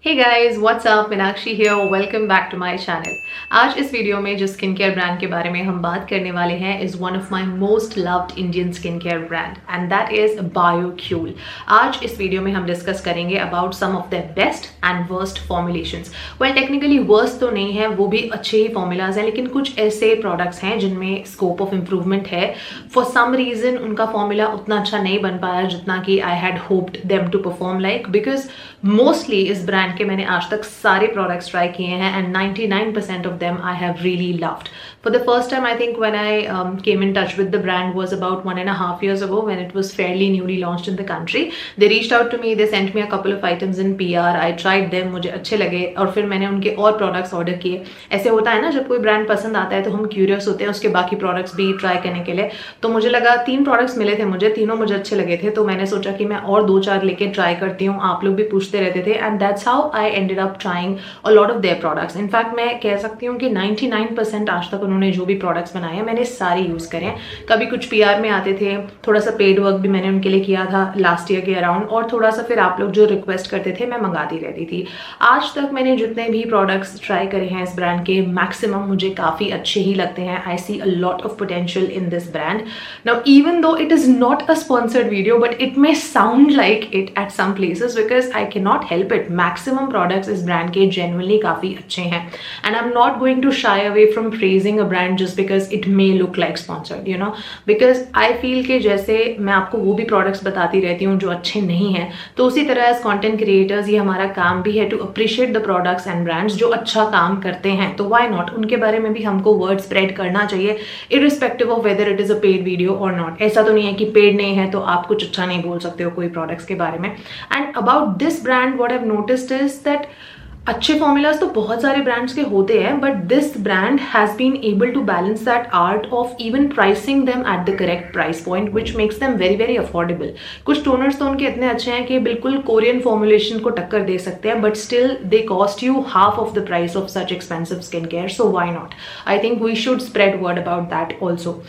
Hey guys, what's up? Meenakshi here. Welcome back to my channel. आज इस video में जो स्किन केयर ब्रांड के बारे में हम बात करने वाले हैं is one of my most loved Indian skin care brand and that is Biocule. आज इस वीडियो में हम डिस्कस करेंगे about some of the best and worst formulations. Well technically worst तो नहीं है, वो भी अच्छे ही फॉर्मूलाज हैं, लेकिन कुछ ऐसे प्रोडक्ट्स हैं जिनमें स्कोप ऑफ इम्प्रूवमेंट है। फॉर सम रीजन उनका फॉर्मूला उतना अच्छा नहीं बन पाया जितना कि I had hoped them to perform like, because mostly इस ब्रांड के मैंने आज तक सारे प्रोडक्ट्स ट्राई किए हैं and 99% of them I have really loved. For the first time, I think when I came in touch with the brand was about 1.5 years ago when it was fairly newly launched in the country. They reached out to me, they sent me a couple of items in PR. I tried them, मुझे अच्छे लगे और फिर मैंने उनके और products order किए। ऐसे होता है ना, जब कोई ब्रांड पसंद आता है तो हम क्यूरियस होते हैं उसके बाकी प्रोडक्ट्स भी ट्राई करने के लिए। तो मुझे लगा 3 प्रोडक्ट्स मिले थे मुझे, तीनों मुझे अच्छे लगे थे, तो मैंने सोचा कि मैं और 2-4 लेके ट्राई करती हूँ। आप लोग भी पूछते रहते थे and that's how I ended up trying a lot of their products. In fact मैं कह सकती हूँ कि 99% आज तक उन्होंने जो भी प्रोडक्ट्स बनाए हैं मैंने सारे यूज़ करे हैं। कभी कुछ पीआर में आते थे, थोड़ा सा पेड वर्क भी मैंने उनके लिए किया था लास्ट ईयर के अराउंड, और थोड़ा सा फिर आप लोग जो रिक्वेस्ट करते थे मैं मंगाती रहती थी। आज तक मैंने जितने भी प्रोडक्ट्स ट्राई करे हैं इस ब्रांड के, मैक्सिमम मुझे काफ़ी अच्छे ही लगते हैं। I see a lot of potential in this brand. Now even though it is not a sponsored video but it may sound like it at some places because I can not help it. Maximum products इस brand के genuinely काफ़ी अच्छे हैं and I am not going to shy away from praising a brand just because it may look like sponsored, you know, because I feel कि जैसे मैं आपको वो भी products बताती रहती हूँ जो अच्छे नहीं हैं, तो उसी तरह as content creators ये हमारा काम भी है to appreciate the products and brands जो अच्छा काम करते हैं। तो why not उनके बारे में भी हमको word spread करना चाहिए irrespective of whether it is a paid video or not। ऐसा तो नहीं है कि paid नहीं है तो आप कुछ अच्छा नहीं बोल सकते हो कोई products के बारे में। And about this brand what I've noticed is that अच्छे फॉर्मूलाज तो बहुत सारे ब्रांड्स के होते हैं but this brand has been able to balance that art of even pricing them at the correct price point which makes them very very affordable. कुछ toners तो उनके इतने अच्छे हैं कि बिल्कुल कोरियन फॉर्मुलेशन को टक्कर दे सकते हैं but still they cost you half of the price of such expensive skin care, so why not. I think we should spread word about that also.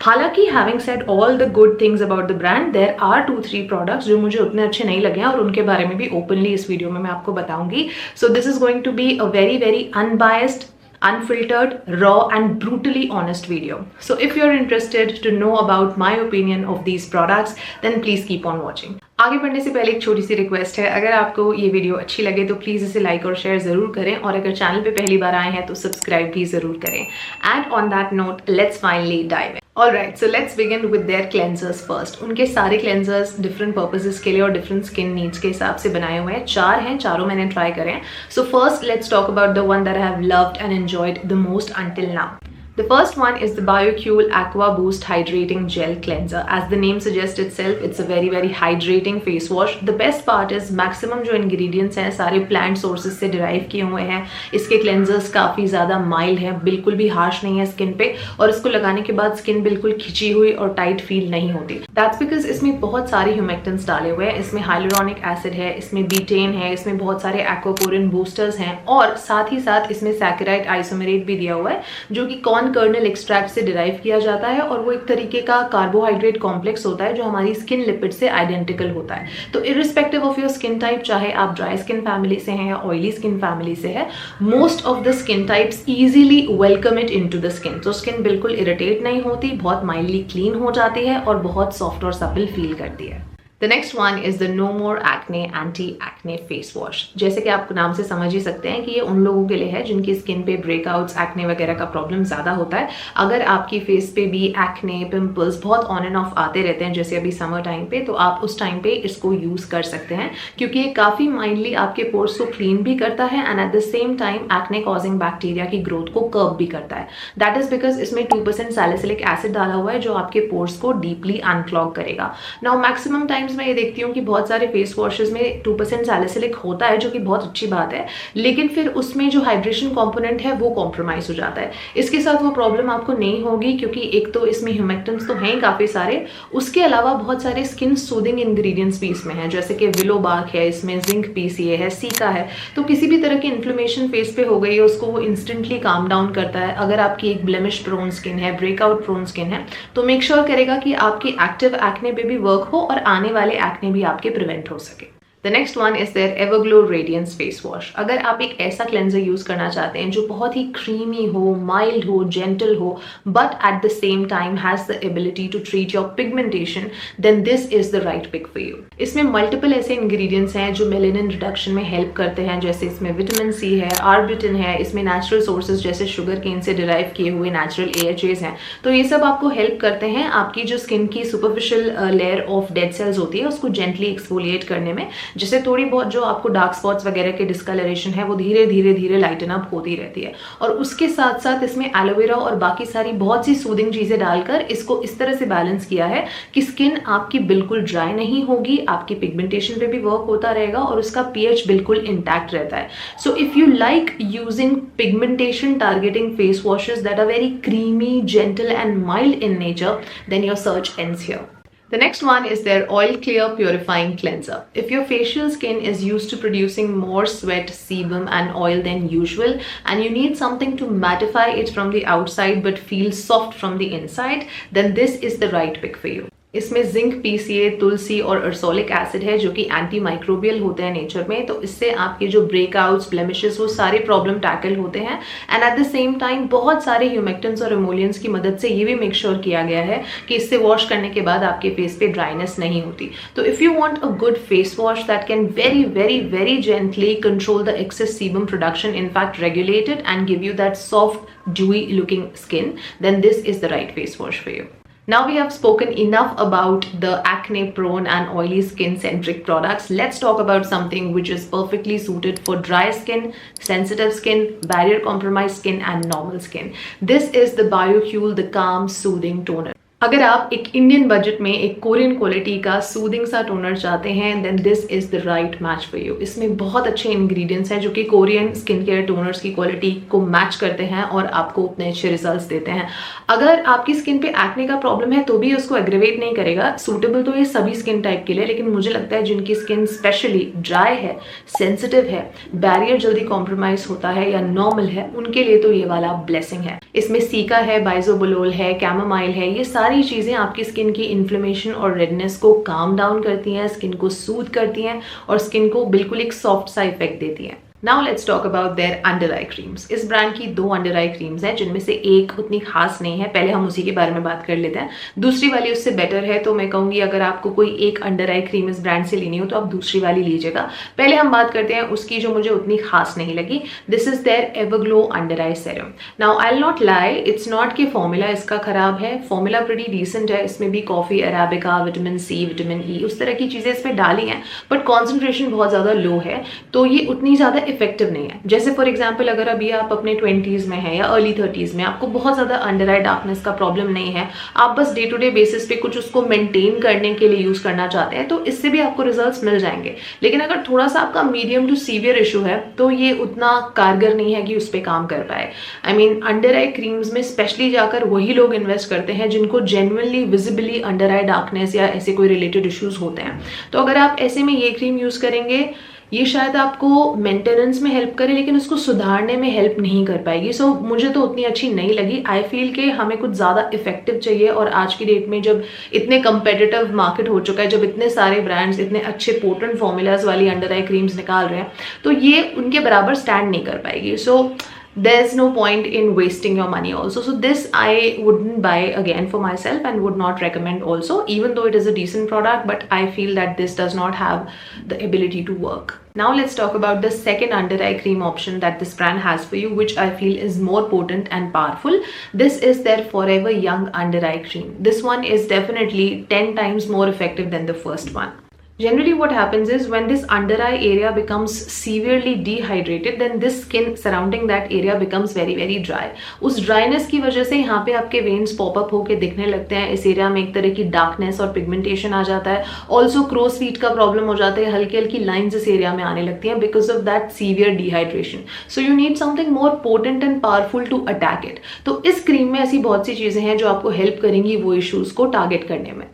हालांकि having said all the good things about the brand, there are 2-3 products जो मुझे उतने अच्छे नहीं लगे हैं और उनके बारे में भी ओपनली इस वीडियो में मैं आपको बताऊंगी। So this is going to be a very very unbiased, unfiltered, raw and brutally honest video. So if you're interested to know about my opinion of these products, then please keep on watching. आगे बढ़ने से पहले एक छोटी सी request है, अगर आपको ये वीडियो अच्छी लगे तो प्लीज़ इसे लाइक और शेयर ज़रूर करें और अगर चैनल पे पहली बार आए हैं तो सब्सक्राइब भी ज़रूर करें। And on that note let's finally dive in. Alright, so let's begin with their cleansers first. उनके सारे क्लेंजर्स डिफरेंट पर्पसेस के लिए और डिफरेंट स्किन नीड्स के हिसाब से बनाए हुए हैं। 4 हैं, चारों मैंने ट्राई करे हैं। So first let's talk about the one that I have loved and enjoyed the most until now. The first one is the BioCule Aqua Boost Hydrating Gel Cleanser. As the name suggests itself, it's a very very hydrating face wash. The best part is maximum जो ingredients हैं सारे plant sources से derive किए हुए हैं। इसके cleansers काफ़ी ज़्यादा mild हैं, बिल्कुल भी harsh नहीं है skin पे, और इसको लगाने के बाद skin बिल्कुल खिंची हुई और tight feel नहीं होती। That's because इसमें बहुत सारे humectants डाले हुए हैं। इसमें hyaluronic acid है, इसमें betaine है, इसमें बहुत सारे aquaporin boosters हैं और साथ ही साथ इसमें saccharide isomerate भी दिया हुआ है जो कि कर्नल एक्सट्रैक्ट से डिराइव किया जाता है और वो एक तरीके का कार्बोहाइड्रेट कॉम्प्लेक्स होता है जो हमारी स्किन लिपिड से आइडेंटिकल होता है। तो irrespective of your skin type, चाहे आप ड्राई स्किन फैमिली से हैं या ऑयली स्किन फैमिली से है, most of the skin types easily welcome it into the skin. तो स्किन बिल्कुल इरिटेट नहीं होती, बहुत माइल्डली क्लीन हो जाती है और बहुत सॉफ्ट और सपल फील करती है। The next one is the No More Acne Anti-Acne Face Wash. जैसे कि आप नाम से समझ ही सकते हैं कि ये उन लोगों के लिए है जिनकी स्किन पे ब्रेकआउट्स, एक्ने वगैरह का प्रॉब्लम ज़्यादा होता है। अगर आपकी फेस पे भी एक्ने, पिंपल्स बहुत ऑन एंड ऑफ आते रहते हैं जैसे अभी समर टाइम पे, तो आप उस टाइम पे इसको यूज़ कर सकते हैं क्योंकि ये काफ़ी माइंडली आपके पोर्स को क्लीन भी करता है and eight the same time acne causing bacteria की ग्रोथ को कर्व भी करता है। दैट इज बिकॉज इसमें 2% सैलिसिलिक एसिड डाला हुआ है जो आपके पोर्स को डीपली अनक्लॉग करेगा। नाउ मैक्सिमम टाइम्स मैं ये देखती हूँ कि बहुत सारे फेस वॉशेस में 2% सैलिसिलिक होता है जो कि बहुत अच्छी बात है, लेकिन फिर उसमें जो हाइड्रेशन कंपोनेंट है वो कॉम्प्रोमाइज हो जाता है। इसके साथ वो प्रॉब्लम आपको नहीं होगी क्योंकि एक तो इसमें ह्यूमेक्टेंट्स तो हैं ही काफ़ी सारे, उसके अलावा बहुत सारे स्किन सूदिंग इंग्रेडिएंट्स भी इसमें हैं जैसे कि विलो बार्क है, इसमें जिंक पीसीए है, सीका है। तो किसी भी तरह की इन्फ्लेमेशन फेस पे हो गई है उसको वो इंस्टेंटली काम डाउन करता है। अगर आपकी एक ब्लेमिश प्रोन स्किन है, ब्रेकआउट प्रोन स्किन है, तो मेक श्योर करेगा कि आपकी एक्टिव एक्ने पे भी वर्क हो और आने वाले एक्ने भी आपके प्रिवेंट हो सके। The next one is their Everglow radiance face wash. अगर आप एक ऐसा क्लेंजर यूज करना चाहते हैं जो बहुत ही क्रीमी हो, माइल्ड हो, जेंटल हो, but at the same time has the ability to treat your pigmentation, then this is the right pick for you. इसमें मल्टीपल ऐसे इंग्रेडिएंट्स हैं जो मेलेनिन रिडक्शन में हेल्प करते हैं, जैसे इसमें विटामिन सी है, आर्बिटिन है, इसमें नेचुरल सोर्सेज जैसे शुगर केन से डिराइव किए हुए नेचुरल AHAs हैं। तो ये सब आपको हेल्प करते हैं आपकी जो स्किन की superficial layer of dead cells होती है उसको जेंटली एक्सफोलिएट करने में, जिससे थोड़ी बहुत जो आपको डार्क स्पॉट्स वगैरह के डिस्कलरेशन है वो धीरे धीरे धीरे लाइटन अप होती रहती है। और उसके साथ साथ इसमें एलोवेरा और बाकी सारी बहुत सी सूदिंग चीजें डालकर इसको इस तरह से बैलेंस किया है कि स्किन आपकी बिल्कुल ड्राई नहीं होगी, आपकी पिगमेंटेशन पे भी वर्क होता रहेगा और उसका pH बिल्कुल इंटैक्ट रहता है। So if you like using pigmentation targeting face washes that are very creamy, gentle and mild in nature, then your search ends here. The next one is their Oil Clear Purifying Cleanser. If your facial skin is used to producing more sweat, sebum and oil than usual and you need something to mattify it from the outside but feel soft from the inside, then this is the right pick for you. इसमें zinc, PCA, तुलसी और अर्सोलिक acid है जो कि anti microbial होते हैं nature में, तो इससे आपके जो ब्रेकआउट्स, ब्लेमिशेस, वो सारे प्रॉब्लम टैकल होते हैं। And eight the same time बहुत सारे ह्यूमेक्टेंट्स और इमोलियंस की मदद से ये भी मेक श्योर किया गया है कि इससे वॉश करने के बाद आपके फेस पे ड्राइनेस नहीं होती। तो if you want a good face wash that can very very very gently control the excess sebum production, in fact regulate it and give you that soft dewy looking skin, then this is the right face wash for you. Now we have spoken enough about the acne prone and oily skin centric products. Let's talk about something which is perfectly suited for dry skin, sensitive skin, barrier compromised skin and normal skin. This is the BioCule, the Calm Soothing Toner. अगर आप एक Indian budget में एक Korean quality का soothing सा toner चाहते हैं, then this is the right match for you. इसमें बहुत अच्छे इंग्रेडिएंट्स हैं जो कि कोरियन स्किन केयर टोनर्स की क्वालिटी को मैच करते हैं और आपको उतने अच्छे रिजल्ट्स देते हैं। अगर आपकी स्किन पे एक्ने का प्रॉब्लम है तो भी उसको एग्रेवेट नहीं करेगा। सूटेबल तो ये सभी स्किन टाइप के लिए, लेकिन मुझे लगता है जिनकी स्किन स्पेशली ड्राई है, सेंसिटिव है, बैरियर जल्दी कॉम्प्रोमाइज होता है या नॉर्मल है, उनके लिए तो ये वाला ब्लेसिंग है। इसमें सीका है, बाइजोबोलोल है, कैमोमाइल है, ये सारी चीजें आपकी स्किन की इन्फ्लेमेशन और रेडनेस को काम डाउन करती हैं, स्किन को सूद करती हैं और स्किन को बिल्कुल एक सॉफ्ट सा इफेक्ट देती हैं। Now let's talk about there under I creams. इस ब्रांड की 2 अंडर आई क्रीम्स हैं जिनमें से एक उतनी खास नहीं है, पहले हम उसी के बारे में बात कर लेते हैं। दूसरी वाली उससे बेटर है, तो मैं कहूंगी अगर आपको कोई एक अंडर आई क्रीम इस ब्रांड से लेनी हो तो आप दूसरी वाली लीजिएगा। पहले हम बात करते हैं उसकी जो मुझे उतनी खास नहीं लगी। This is their Everglow under eye serum. Now I will not lie, it's not कि फॉर्मूला इसका खराब है, फॉर्मूला प्रीटी डिसेंट है। इसमें भी coffee, arabica, vitamin C, vitamin E, उस तरह की चीजें इसमें डाली हैं, बट कॉन्सेंट्रेशन बहुत ज्यादा लो है, तो ये उतनी ज्यादा इफेक्टिव नहीं है। जैसे फॉर एग्जाम्पल अगर अभी आप अपने 20s में है या अर्ली 30s में, आपको बहुत ज्यादा अंडर आई डार्कनेस का प्रॉब्लम नहीं है, आप बस डे टू डे बेसिस पे कुछ उसको मेंटेन करने के लिए यूज करना चाहते हैं, तो इससे भी आपको रिजल्ट्स मिल जाएंगे। लेकिन अगर थोड़ा सा आपका मीडियम टू सीवियर इशू है तो ये उतना कारगर नहीं है कि उस पर काम कर पाए। I mean under I creams में स्पेशली जाकर वही लोग इन्वेस्ट करते हैं जिनको जेन्युइनली विजिबली अंडर आई डार्कनेस या ऐसे कोई रिलेटेड इश्यूज होते हैं। तो अगर आप ऐसे में ये क्रीम यूज करेंगे, ये शायद आपको मेंटेनेंस में हेल्प करे लेकिन उसको सुधारने में हेल्प नहीं कर पाएगी। सो मुझे तो उतनी अच्छी नहीं लगी। आई फील कि हमें कुछ ज़्यादा इफेक्टिव चाहिए, और आज की डेट में जब इतने कंपेटिटिव मार्केट हो चुका है, जब इतने सारे ब्रांड्स इतने अच्छे पोटेंट फॉर्मूलाज वाली अंडर आई क्रीम्स निकाल रहे हैं, तो ये उनके बराबर स्टैंड नहीं कर पाएगी। सो there's no point in wasting your money also. So this I wouldn't buy again for myself and would not recommend also, even though it is a decent product, but I feel that this does not have the ability to work. Now let's talk about the second under eye cream option that this brand has for you, which I feel is more potent and powerful. This is their Forever Young under eye cream. This one is definitely 10 times more effective than the first one. Generally what happens is when this under eye area becomes severely dehydrated, then this skin surrounding that area becomes very very dry. उस dryness की वजह से यहाँ पे आपके veins pop up होके दिखने लगते हैं, इस एरिया में एक तरह की डार्कनेस और पिगमेंटेशन आ जाता है। ऑल्सो क्रोस फीट का प्रॉब्लम हो जाता है, हल्की हल्की लाइन्स इस एरिया में आने लगती हैं because of that severe dehydration. So you need something more potent and powerful to attack it. तो इस क्रीम में ऐसी बहुत सी चीजें हैं जो आपको हेल्प करेंगी वो इश्यूज को टारगेट करने में।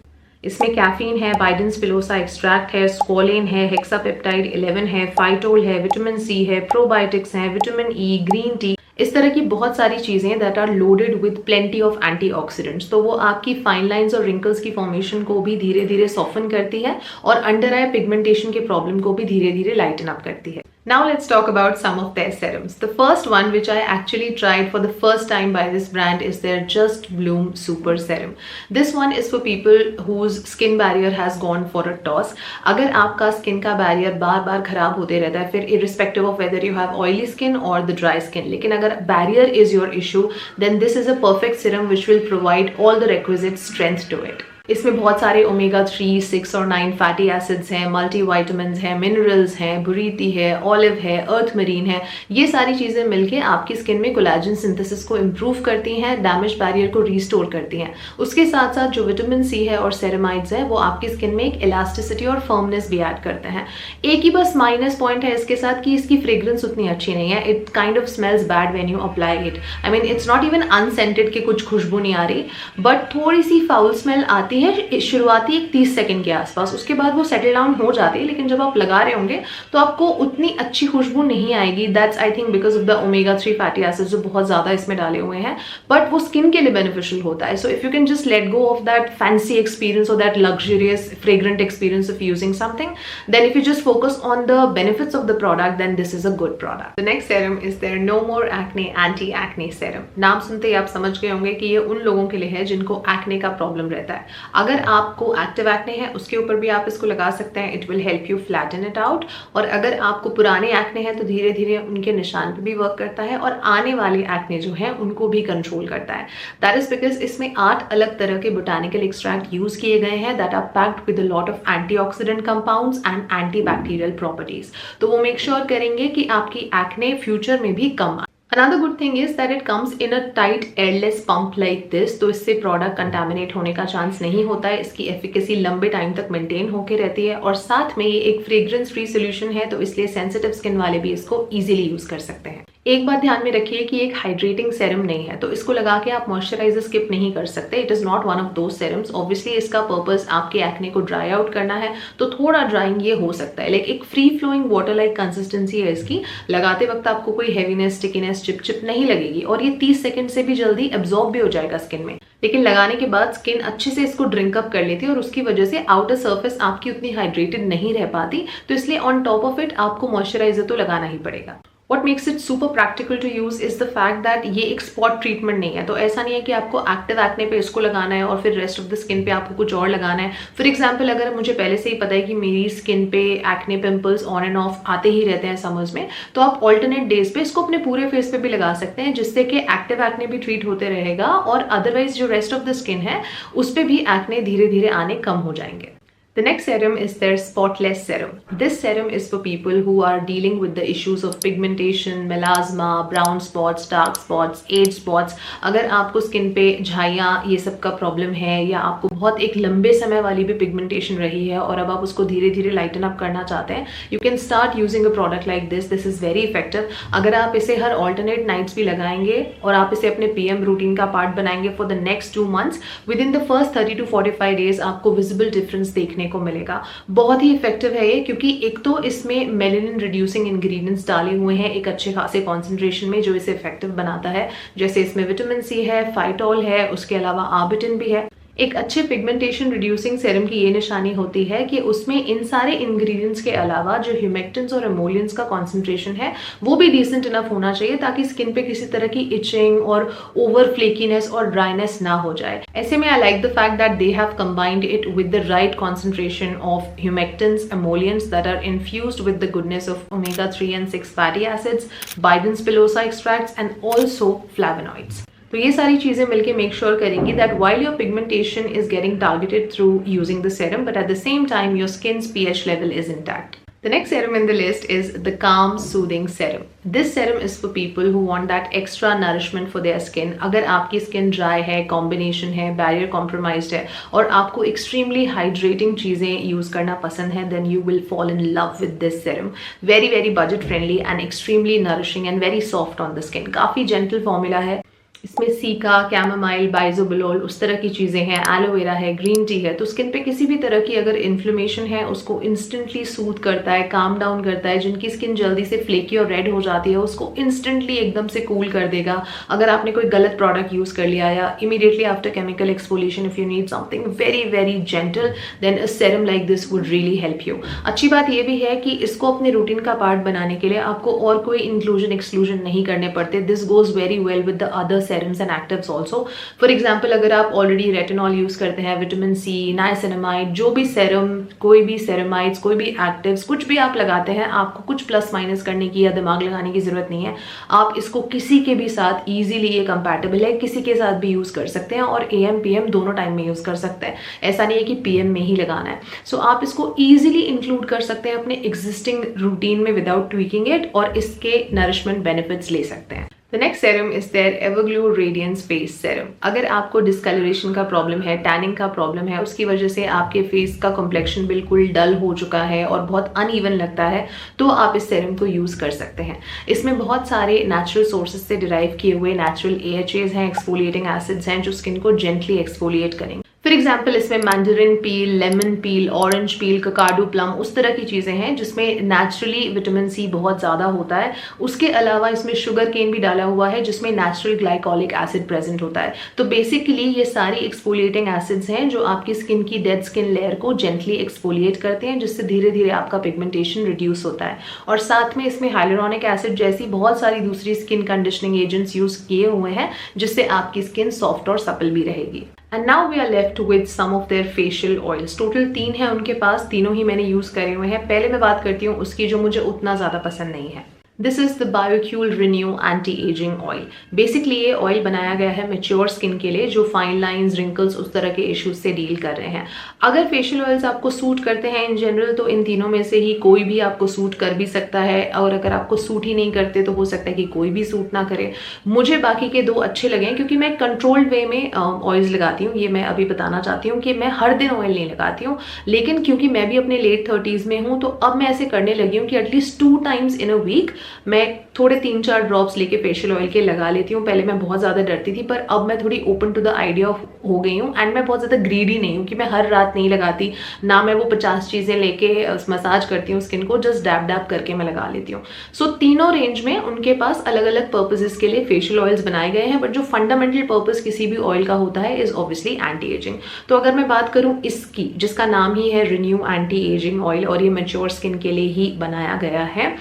इसमें कैफीन है, बाइडेन स्पिलोसा एक्सट्रैक्ट है, स्कोलेन है, हेक्सापेप्टाइड 11 है, फाइटोल है, विटामिन सी है, प्रोबायोटिक्स है, विटामिन ई, ग्रीन टी, इस तरह की बहुत सारी चीजें that are loaded with plenty of antioxidants, तो वो आपकी फाइन लाइंस और रिंकल्स की फॉर्मेशन को भी धीरे धीरे सॉफ्टन करती है और अंडर आई पिगमेंटेशन के प्रॉब्लम को भी धीरे धीरे लाइटन अप करती है. Now let's talk about some of their serums. The first one which I actually tried for the first time by this brand is their Just Bloom Super Serum. This one is for people whose skin barrier has gone for a toss. अगर आपका skin का barrier बार बार खराब होते रहता है, फिर irrespective of whether you have oily skin or the dry skin, लेकिन अगर barrier is your issue, then this is a perfect serum which will provide all the requisite strength to it. इसमें बहुत सारे ओमेगा 3, 6 और 9 fatty acids हैं, multi vitamin हैं, minerals हैं, बुरीती है, ऑलिव है, अर्थ मरीन है. ये सारी चीज़ें मिलके आपकी स्किन में कोलेजन सिंथेसिस को इम्प्रूव करती हैं, डैमेज बैरियर को रीस्टोर करती हैं. उसके साथ साथ जो विटामिन सी है और सेरेमाइड्स है वो आपकी स्किन में एक इलास्टिसिटी और फर्मनेस भी ऐड करते हैं. एक ही बस माइनस पॉइंट है इसके साथ कि इसकी फ्रेग्रेंस उतनी अच्छी नहीं है. It kind of smells bad when you apply it. I mean it's not even unscented कि कुछ खुशबू नहीं आ रही, बट थोड़ी सी फाउल स्मेल आती है शुरुआती एक 30 सेकंड के आसपास. उसके बाद वो सेटल डाउन हो जाती है, लेकिन जब आप लगा रहे होंगे तो आपको उतनी अच्छी खुशबू नहीं आएगी. That's I think because of the omega 3 fatty acids जो बहुत ज्यादा इसमें डाले हुए हैं, बट वो स्किन के लिए बेनिफिशियल होता है. So if you can just let go of that fancy experience और that luxurious fragrant experience of using something, then if you just focus on the benefits of the product, then this is a good product. The next serum is their no more acne anti acne serum. नाम सुनते ही आप समझ गए होंगे कि ये उन लोगों के लिए है जिनको एक्ने का प्रॉब्लम रहता है. अगर आपको एक्टिव एक्ने है उसके ऊपर भी आप इसको लगा सकते हैं. It will help you flatten it out. और अगर आपको पुराने एक्ने हैं तो धीरे धीरे उनके निशान पे भी वर्क करता है और आने वाले एक्ने जो हैं उनको भी कंट्रोल करता है. दैट इज बिकॉज इसमें 8 अलग तरह के बोटानिकल एक्सट्रैक्ट यूज किए गए हैं that are packed with a lot of antioxidant compounds and antibacterial properties. तो वो मेक श्योर करेंगे कि आपकी एक्ने फ्यूचर में भी कम आए. Another good thing is that it comes in a tight airless pump like this, तो इससे प्रोडक्ट कंटामिनेट होने का चांस नहीं होता है. इसकी एफिकेसी लंबे टाइम तक मेंटेन होके रहती है और साथ में ये एक फ्रेग्रेंस फ्री सोल्यूशन है, तो इसलिए सेंसिटिव स्किन वाले भी इसको इजीली यूज कर सकते हैं. एक बात ध्यान में रखिए कि एक हाइड्रेटिंग सेरम नहीं है, तो इसको लगा के आप मॉइस्चराइजर स्किप नहीं कर सकते. It is not one of those serums. Obviously इसका पर्पस आपके एक्ने को ड्राई आउट करना है, तो थोड़ा ड्राइंग ये हो सकता है. लेकिन एक free flowing water like consistency है इसकी. लगाते वक्त आपको कोई हैवीनेस, स्टिकीनेस, चिप नहीं लगेगी और ये 30 सेकंड से भी जल्दी एब्जॉर्ब भी हो जाएगा स्किन में. लेकिन लगाने के बाद स्किन अच्छे से इसको ड्रिंक अप कर लेती है और उसकी वजह से आउटर सर्फेस आपकी उतनी हाइड्रेटेड नहीं रह पाती. तो इसलिए ऑन टॉप ऑफ इट आपको मॉइस्चराइजर तो लगाना ही पड़ेगा. What makes it super practical to use is the fact that ये एक स्पॉट ट्रीटमेंट नहीं है. तो ऐसा नहीं है कि आपको एक्टिव एक्ने पे इसको लगाना है और फिर रेस्ट ऑफ द स्किन पे आपको कुछ और लगाना है. फॉर एग्जाम्पल अगर मुझे पहले से ही पता है कि मेरी स्किन पे acne pimples on end of आते ही रहते हैं समर्स में, तो आप ऑल्टरनेट डेज पे इसको अपने पूरे फेस पे भी लगा सकते हैं, जिससे कि एक्टिव एक्ने भी ट्रीट होते रहेगा और अदरवाइज जो रेस्ट ऑफ द स्किन है उस पर भी एक्ने धीरे धीरे आने कम हो जाएंगे. The next serum is their Spotless Serum. This serum is for people who are dealing with the issues of pigmentation, melasma, brown spots, dark spots, age spots. अगर आपको स्किन पे झाइयाँ ये सब का प्रॉब्लम है या आपको बहुत एक लंबे समय वाली भी पिगमेंटेशन रही है और अब आप उसको धीरे धीरे लाइटन अप करना चाहते हैं, you can start using a product like this. This is very effective. अगर आप इसे हर ऑल्टरनेट नाइट्स भी लगाएंगे और आप इसे अपने PM रूटीन का पार्ट बनाएंगे for the next 2 months, with in the first 30 to 45 days आपको विजिबल डिफरेंस देखने को मिलेगा. बहुत ही इफेक्टिव है ये, क्योंकि एक तो इसमें मेलानिन रिड्यूसिंग इंग्रेडिएंट्स डाले हुए हैं एक अच्छे खासे कॉन्सेंट्रेशन में, जो इसे इफेक्टिव बनाता है. जैसे इसमें विटामिन सी है, फाइटोल है, उसके अलावा आर्बिटिन भी है. एक अच्छे पिगमेंटेशन रिड्यूसिंग सेरम की ये निशानी होती है कि उसमें इन सारे इंग्रेडिएंट्स के अलावा जो ह्यूमेक्टेंस और एमोलियंस का कॉन्सेंट्रेशन है वो भी डिसेंट इनफ होना चाहिए, ताकि स्किन पे किसी तरह की इचिंग और ओवर फ्लेकीनेस और ड्राइनेस ना हो जाए. ऐसे में I like the fact that they have combined it with the right concentration of humectants, emollients that are infused with the goodness of omega 3 and 6 fatty acids, Bidens pilosa extracts and also flavonoids. तो ये सारी चीजें मिलके make sure करेंगी that while your pigmentation is getting targeted through using the serum, but at the same time your skin's pH level is intact. The next serum in the list is the Calm Soothing Serum. This serum is for people who want that extra nourishment for their skin. अगर आपकी skin dry है, combination है, barrier compromised है और आपको extremely hydrating चीजें use करना पसंद है, then you will fall in love with this serum. Very budget friendly and extremely nourishing and very soft on the skin. काफी gentle formula है. इसमें सीका, कैमोमाइल, बाइजोबिलोल उस तरह की चीज़ें हैं, एलोवेरा है, ग्रीन टी है। तो स्किन पे किसी भी तरह की अगर इन्फ्लेमेशन है उसको इंस्टेंटली सूथ करता है, काम डाउन करता है। जिनकी स्किन जल्दी से फ्लेकी और रेड हो जाती है उसको इंस्टेंटली एकदम से कूल कर देगा। अगर आपने कोई गलत प्रोडक्ट यूज़ कर लिया या immediately after chemical exfoliation if you need something very very gentle then a serum like this would really help you. अच्छी बात यह भी है कि इसको अपने रूटीन का पार्ट बनाने के लिए आपको और कोई इंक्लूजन एक्सक्लूजन नहीं करने पड़ते। This goes very well with the other serums and actives also. For example, अगर आप ऑलरेडी रेटिनॉल यूज करते हैं, विटामिन सी, नाइसिनामाइड, जो भी सेरम, कोई भी सेरेमाइड्स, कोई भी एक्टिव्स, कुछ भी आप लगाते हैं, आपको कुछ प्लस माइनस करने की या दिमाग लगाने की जरूरत नहीं है। आप इसको किसी के भी साथ इजीली, ये कंपैटिबल है, किसी के साथ भी यूज कर सकते हैं और AM PM दोनों टाइम में यूज कर सकते हैं। ऐसा नहीं है कि PM में ही लगाना है। सो आप इसको इजीली इंक्लूड कर सकते हैं अपने एग्जिस्टिंग रूटीन में विदाउट ट्वीकिंग इट और इसके नरिशमेंट बेनिफिट्स ले सकते हैं। The next serum is their Everglow Radiance Face Serum. अगर आपको डिस्कलरेशन का प्रॉब्लम है, टैनिंग का प्रॉब्लम है, उसकी वजह से आपके फेस का कॉम्प्लेक्शन बिल्कुल डल हो चुका है और बहुत अनइवन लगता है, तो आप इस सेरम को यूज कर सकते हैं। इसमें बहुत सारे नेचुरल सोर्सेज से डिराइव किए हुए नेचुरल AHAs हैं, एक्सफोलिएटिंग एसिड्स हैं जो स्किन को जेंटली एक्सफोलिएट करेंगे। फॉर एग्जाम्पल इसमें mandarin peel, lemon peel, orange peel, Kakadu plum, उस तरह की चीज़ें हैं जिसमें नेचुरली विटामिन सी बहुत ज़्यादा होता है। उसके अलावा इसमें शुगर केन भी डाला हुआ है जिसमें नेचुरल ग्लाइकोलिक एसिड प्रेजेंट होता है। तो बेसिकली ये सारी एक्सफोलिएटिंग एसिड्स हैं जो आपकी स्किन की डेड स्किन लेयर को जेंटली एक्सफोलिएट करते हैं, जिससे धीरे धीरे आपका पिगमेंटेशन रिड्यूस होता है। और साथ में इसमें हाइलुरोनिक एसिड जैसी बहुत सारी दूसरी स्किन कंडीशनिंग एजेंट्स यूज किए हुए हैं जिससे आपकी स्किन सॉफ्ट और सपल भी रहेगी। And now we are left with some of their facial oils. Total 3 है उनके पास, तीनों ही मैंने यूज करे हुए हैं। पहले मैं बात करती हूँ उसकी जो मुझे उतना ज्यादा पसंद नहीं है। This is the Bioqule renew anti aging oil. Basically ये ऑयल बनाया गया है मेच्योर स्किन के लिए जो फाइन लाइंस, रिंकल्स, उस तरह के इश्यूज से डील कर रहे हैं। अगर फेशियल ऑयल्स आपको सूट करते हैं इन जनरल तो इन तीनों में से ही कोई भी आपको सूट कर भी सकता है, और अगर आपको सूट ही नहीं करते तो हो सकता है कि कोई भी सूट ना करे। मुझे बाकी के 2 अच्छे लगे हैं क्योंकि मैं कंट्रोल्ड वे में ऑयल्स लगाती हूँ। ये मैं अभी बताना चाहती हूँ कि मैं हर दिन ऑयल नहीं लगाती हूँ, लेकिन क्योंकि मैं भी अपने लेट 30s में हूँ तो अब मैं ऐसे करने लगी हूँ कि at least 2 times in a week मैं थोड़े 3-4 ड्रॉप्स लेके फेशियल ऑयल के लगा लेती हूँ। पहले मैं बहुत ज़्यादा डरती थी पर अब मैं थोड़ी ओपन टू द आइडिया हो गई हूँ। एंड मैं बहुत ज़्यादा ग्रीडी नहीं हूँ कि मैं हर रात नहीं लगाती, ना मैं वो 50 चीज़ें लेके मसाज करती हूँ स्किन को, जस्ट डैब डैब करके मैं लगा लेती हूँ। सो तीनों रेंज में उनके पास अलग अलग पर्पजेस के लिए फेशियल ऑयल्स बनाए गए हैं, बट जो फंडामेंटल पर्पज किसी भी ऑयल का होता है इज ऑब्वियसली एंटी एजिंग। तो अगर मैं बात करूँ इसकी, जिसका नाम ही है रिन्यू एंटी एजिंग ऑयल और ये मैच्योर स्किन के लिए ही बनाया गया है,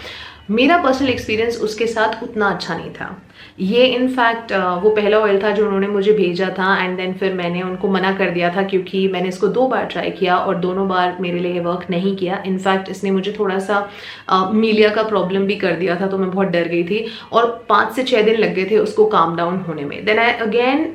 मेरा पर्सनल एक्सपीरियंस उसके साथ उतना अच्छा नहीं था। ये इनफैक्ट वो पहला ऑयल था जो उन्होंने मुझे भेजा था एंड देन फिर मैंने उनको मना कर दिया था क्योंकि मैंने इसको 2 बार ट्राई किया और दोनों बार मेरे लिए वर्क नहीं किया। इनफैक्ट इसने मुझे थोड़ा सा मीलिया का प्रॉब्लम भी कर दिया था, तो मैं बहुत डर गई थी और 5 से 6 दिन लग गए थे उसको काम डाउन होने में। Then I again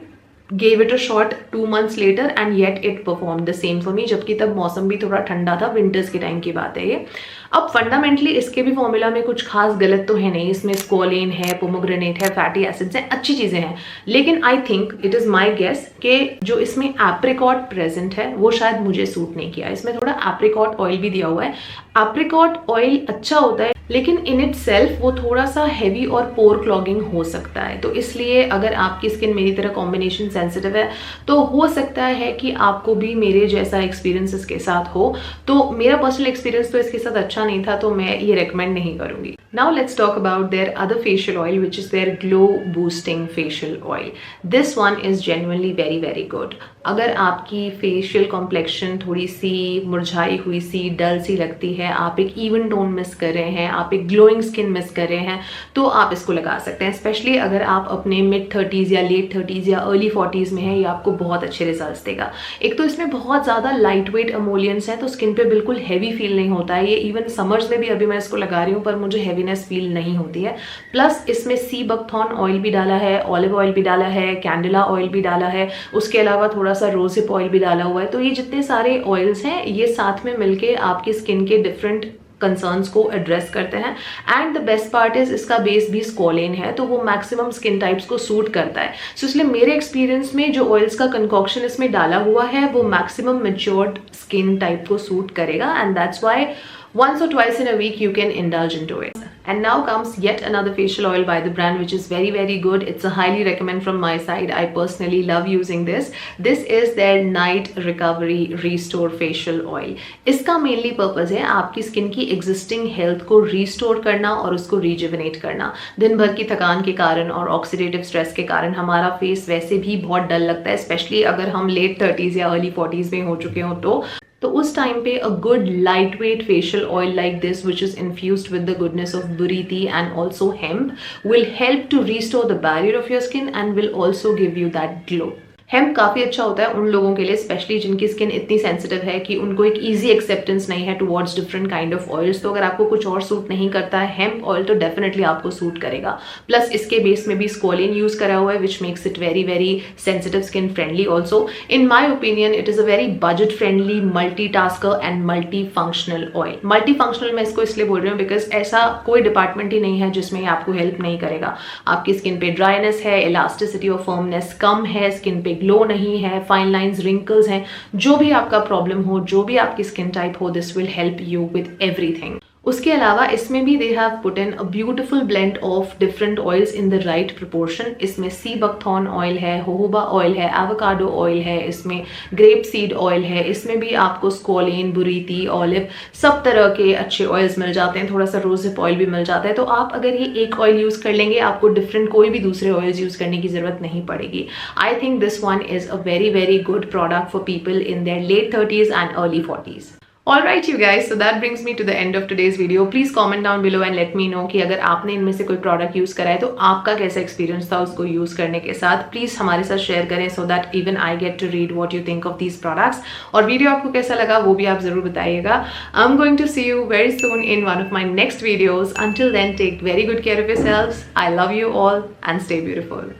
gave it a shot 2 months later and yet it performed the same for me, जबकि तब मौसम भी थोड़ा ठंडा था, विंटर्स के टाइम की बात है ये। अब फंडामेंटली इसके भी फॉर्मूला में कुछ खास गलत तो है नहीं, इसमें स्कोलेन है, पोमोग्रेनेट है, फैटी एसिड्स हैं, अच्छी चीजें हैं, लेकिन I think it is my guess कि जो इसमें एप्रिकॉट प्रेजेंट है वो शायद मुझे सूट नहीं किया। इसमें थोड़ा एप्रिकॉट ऑयल भी दिया हुआ है। एप्रिकॉट ऑयल अच्छा होता है लेकिन इन इट सेल्फ वो थोड़ा सा हैवी और पोर क्लॉगिंग हो सकता है, तो इसलिए अगर आपकी स्किन मेरी तरह कॉम्बिनेशन सेंसिटिव है तो हो सकता है कि आपको भी मेरे जैसा एक्सपीरियंस इसके साथ हो। तो मेरा पर्सनल एक्सपीरियंस तो इसके साथ अच्छा नहीं था, तो मैं ये रेकमेंड नहीं करूंगी। Now let's talk about their other facial oil which is their glow boosting facial oil. This one is genuinely very very good. अगर आपकी फेशियल कॉम्प्लेक्शन थोड़ी सी मुरझाई हुई सी, डल सी लगती है, आप एक इवन टोन मिस कर रहे हैं, आप एक ग्लोइंग स्किन मिस कर रहे हैं, तो आप इसको लगा सकते हैं। स्पेशली अगर आप अपने मिड 30s या लेट 30s या अर्ली 40s में हैं, ये आपको बहुत अच्छे रिजल्ट्स देगा। एक तो इसमें बहुत ज़्यादा लाइट वेट अमोलियंस हैं तो स्किन पे बिल्कुल हैवी फील नहीं होता है। ये इवन समर्स में भी अभी मैं इसको लगा रही हूँ पर मुझे हैवीनेस फील नहीं होती है। प्लस इसमें सी बकथॉर्न ऑयल भी डाला है, ऑलिव ऑयल भी डाला है, कैंडिला ऑयल भी डाला है, उसके अलावा थोड़ा सा रोजिप ऑयल भी डाला हुआ है। तो ये जितने सारे ऑयल्स हैं ये साथ में मिलके आपकी स्किन के डिफरेंट कंसर्न्स को एड्रेस करते हैं। And the best part is इसका बेस भी स्कोलेन है तो वो मैक्सिमम स्किन टाइप्स को सूट करता है। सो इसलिए मेरे एक्सपीरियंस में जो ऑयल्स का कंकॉक्शन इसमें डाला हुआ है वो मैक्सिमम मैच्योर्ड स्किन टाइप को सूट करेगा and that's why once or twice in a week you can indulge into it. And now comes yet another facial oil by the brand which is very good. It's a highly recommend from my side. I personally love using this. This is their Night Recovery Restore Facial Oil. इसका mainly purpose है आपकी skin की existing health को restore करना और उसको rejuvenate करना। दिन भर की थकान के कारण और ऑक्सीडेटिव स्ट्रेस के कारण हमारा फेस वैसे भी बहुत डल लगता है, स्पेशली अगर हम लेट 30s या अर्ली 40s में हो चुके हो तो उस टाइम पे a good light weight facial oil like this which is infused with the goodness of buriti and also hemp will help to restore the barrier of your skin and will also give you that glow. Hemp काफ़ी अच्छा होता है उन लोगों के लिए, specially जिनकी skin इतनी सेंसिटिव है कि उनको एक इजी एक्सेप्टेंस नहीं है towards different kind of oils. तो अगर आपको कुछ और सूट नहीं करता है हेम्प ऑयल तो डेफिनेटली आपको सूट करेगा। प्लस इसके बेस में भी स्कोलिन यूज करा हुआ है which makes it very sensitive skin friendly also. In my opinion it is a very budget friendly multi tasker and multi functional oil. Multi functional मैं इसको इसलिए बोल रही हूँ बिकॉज ऐसा कोई डिपार्टमेंट ही नहीं है जिसमें आपको हेल्प नहीं करेगा। आपकी स्किन पे ड्राइनेस है, इलास्टिसिटी और फर्मनेस कम है, स्किन पे ग्लो नहीं है, फाइन लाइंस रिंकल्स हैं, जो भी आपका प्रॉब्लम हो, जो भी आपकी स्किन टाइप हो, this will help you with everything. उसके अलावा इसमें भी they have put in a beautiful blend of different oils in the right proportion. इसमें सी बकथॉर्न ऑयल है, होहोबा ऑयल है, एवोकाडो ऑयल है, इसमें ग्रेप सीड ऑयल है, इसमें भी आपको स्कोलिन, बुरीती, ऑलिव सब तरह के अच्छे ऑयल्स मिल जाते हैं, थोड़ा सा रोजिप ऑयल भी मिल जाता है। तो आप अगर ये एक ऑयल यूज कर लेंगे आपको डिफरेंट कोई भी दूसरे ऑयल्स यूज करने की जरूरत नहीं पड़ेगी। I think this one is a very good product for people in their late 30s and early 40s। Alright you guys, so that brings me to the end of today's video. Please comment down below and let me know कि अगर आपने इनमें से कोई product use करा है तो आपका कैसा एक्सपीरियंस था उसको यूज करने के साथ। प्लीज हमारे साथ शेयर करें so that even I get to read what you think of these products। और वीडियो आपको कैसा लगा वो भी आप जरूर बताइएगा। I'm going to see you very soon in one of my next videos. Until then, take very good care of yourselves. I love you all and stay beautiful.